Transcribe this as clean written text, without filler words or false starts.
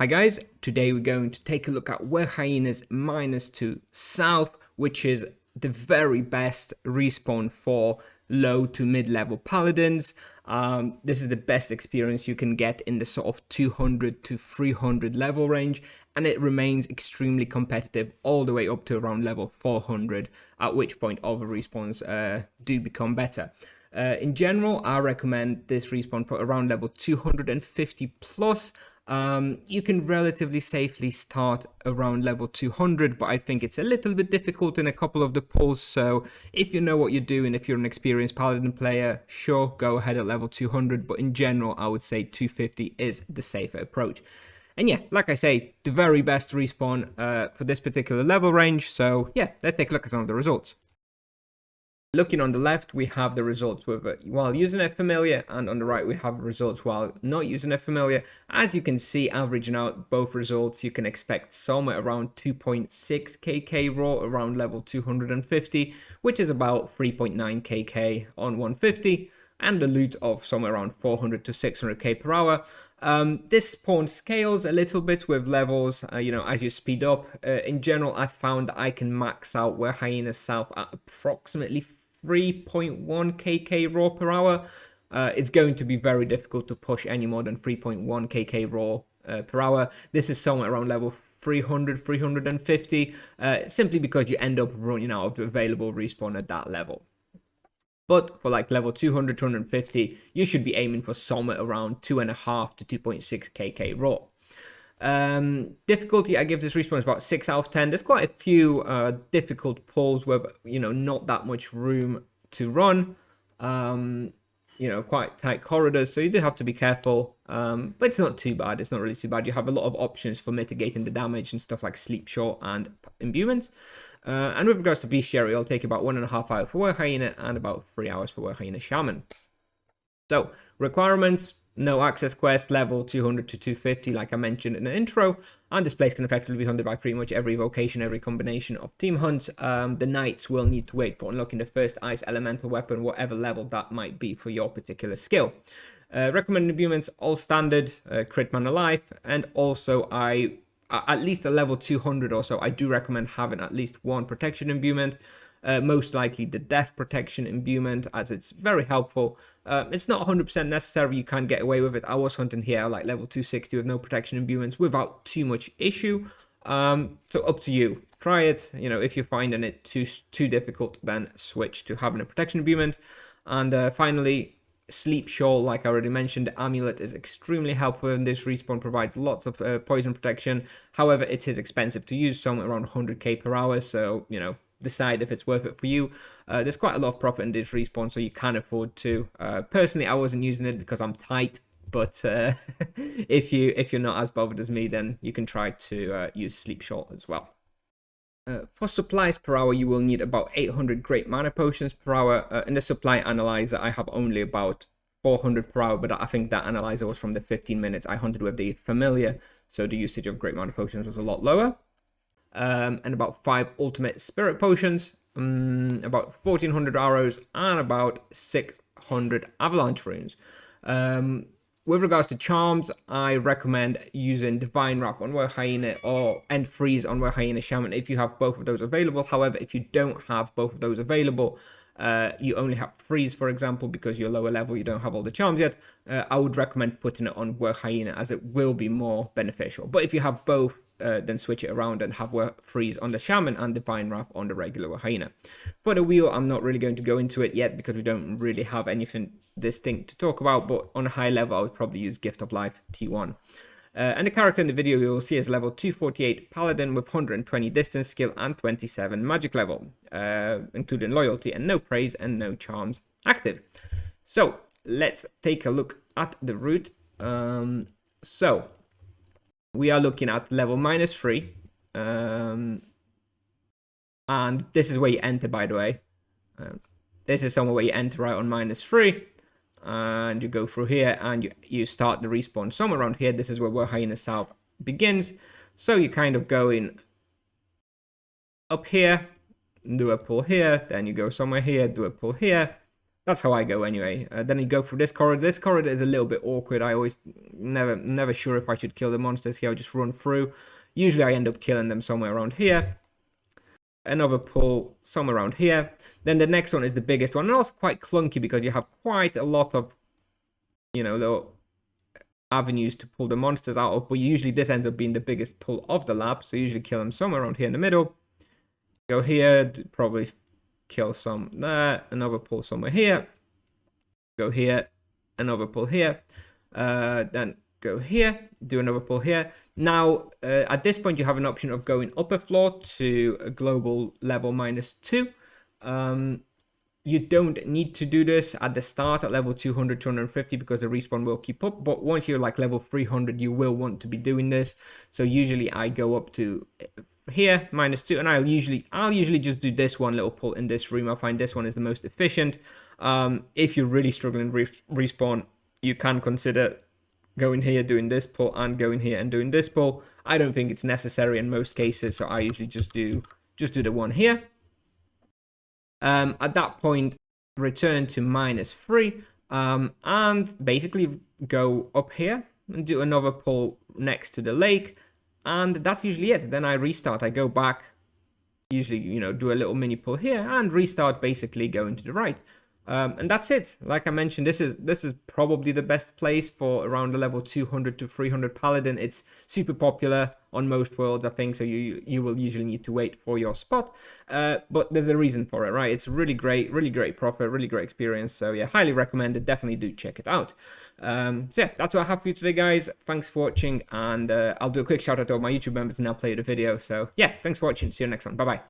Hi guys, today we're going to take a look at Werehyaenas -2 South, which is the very best respawn for low to mid-level paladins. This is the best experience you can get in the sort of 200 to 300 level range, and it remains extremely competitive all the way up to around level 400, at which point other respawns do become better. In general, I recommend this respawn for around level 250 plus. You can relatively safely start around level 200, but I think it's a little bit difficult in a couple of the pulls. So if you know what you're doing, if you're an experienced Paladin player, sure, go ahead at level 200. But in general, I would say 250 is the safer approach. And yeah, like I say, the very best respawn for this particular level range. So yeah, let's take a look at some of the results. Looking on the left, we have the results while using a familiar, and on the right we have results while not using a familiar. As you can see, averaging out both results, you can expect somewhere around 2.6 kk raw around level 250, which is about 3.9 kk on 150, and the loot of somewhere around 400 to 600k per hour. This spawn scales a little bit with levels, as you speed up. In general, I found that I can max out Werehyaenas South at approximately 3.1 kk raw per hour. It's going to be very difficult to push any more than 3.1 kk raw per hour. This is somewhere around level 300, 350, simply because you end up running out of the available respawn at that level. But for like level 200, 250, you should be aiming for somewhere around 2.5 to 2.6 kk raw. Difficulty, I give this respawn is about 6 out of 10. There's quite a few difficult pulls with not that much room to run, quite tight corridors, so you do have to be careful, but it's not too bad. It's not really too bad. You have a lot of options for mitigating the damage and stuff like sleep short and imbuements. And with regards to bestiary, it'll take about 1.5 hours for Werehyaenas and about 3 hours for Werehyaenas Shaman. So requirements: no access quest, level 200 to 250, like I mentioned in the intro, and this place can effectively be hunted by pretty much every vocation, every combination of team hunts. The knights will need to wait for unlocking the first ice elemental weapon, whatever level that might be for your particular skill. Recommended imbuements, all standard, crit mana life, and also at least a level 200 or so, I do recommend having at least one protection imbuement. Most likely the death protection imbuement, as it's very helpful. It's not 100% necessary, you can get away with it. I was hunting here like level 260 with no protection imbuements without too much issue. So up to you. Try it. If you're finding it too difficult, then switch to having a protection imbuement. And finally, sleep shawl, like I already mentioned, the amulet is extremely helpful in this respawn, provides lots of poison protection. However, it is expensive to use, somewhere around 100k per hour, so decide if it's worth it for you. There's quite a lot of profit in this respawn, so you can afford to. Personally, I wasn't using it because I'm tight, but if you're not as bothered as me, then you can try to use sleep short as well. For supplies per hour, you will need about 800 great mana potions per hour. In the supply analyzer, I have only about 400 per hour, but I think that analyzer was from the 15 minutes I hunted with the familiar, so the usage of great mana potions was a lot lower. And about 5 ultimate spirit potions, about 1400 arrows, and about 600 avalanche runes. With regards to charms, I recommend using Divine Wrap on Werehyaenas or End Freeze on Werehyaenas Shaman if you have both of those available. However, if you don't have both of those available, you only have Freeze, for example, because you're lower level, you don't have all the charms yet, I would recommend putting it on Werehyaenas, as it will be more beneficial. But if you have both, then switch it around and have Freeze on the Shaman and Divine Wrap on the regular Werehyaenas. For the wheel, I'm not really going to go into it yet because we don't really have anything distinct to talk about, but on a high level, I would probably use Gift of Life T1. And the character in the video you'll see is level 248 Paladin with 120 distance skill and 27 magic level, including loyalty and no praise and no charms active. So let's take a look at the route. So we are looking at level -3, and this is where you enter, by the way. This is somewhere where you enter right on -3, and you go through here and you start the respawn somewhere around here. This is where Werehyaenas South begins. So you're kind of going up here, do a pull here, then you go somewhere here, do a pull here, That's how I go anyway. Then you go through this corridor. This corridor is a little bit awkward. I always never sure if I should kill the monsters here or just run through. Usually I end up killing them somewhere around here. Another pull somewhere around here. Then the next one is the biggest one, and also quite clunky because you have quite a lot of, little avenues to pull the monsters out of. But usually this ends up being the biggest pull of the lab, so you usually kill them somewhere around here in the middle. Go here, probably kill some there. Another pull somewhere here. Go here, another pull here. Then go here, do another pull here. Now, at this point, you have an option of going up a floor to a global level -2. You don't need to do this at the start at level 200, 250 because the respawn will keep up. But once you're like level 300, you will want to be doing this. So usually I go up to here, -2, and I'll usually just do this one little pull in this room. I find this one is the most efficient. If you're really struggling respawn, you can consider going here, doing this pull, and going here and doing this pull. I don't think it's necessary in most cases, so I usually just do the one here. At that point, return to -3, and basically go up here and do another pull next to the lake, and that's usually it. Then I restart. I go back, usually, do a little mini pull here and restart, basically going to the right. And that's it. Like I mentioned, this is probably the best place for around the level 200 to 300 Paladin. It's super popular on most worlds, I think, so you will usually need to wait for your spot. But there's a reason for it, right? It's really great profit, really great experience. So yeah, highly recommend it. Definitely do check it out. So yeah, that's what I have for you today, guys. Thanks for watching, and I'll do a quick shout out to all my YouTube members now play the video. So yeah, thanks for watching. See you next one. Bye-bye.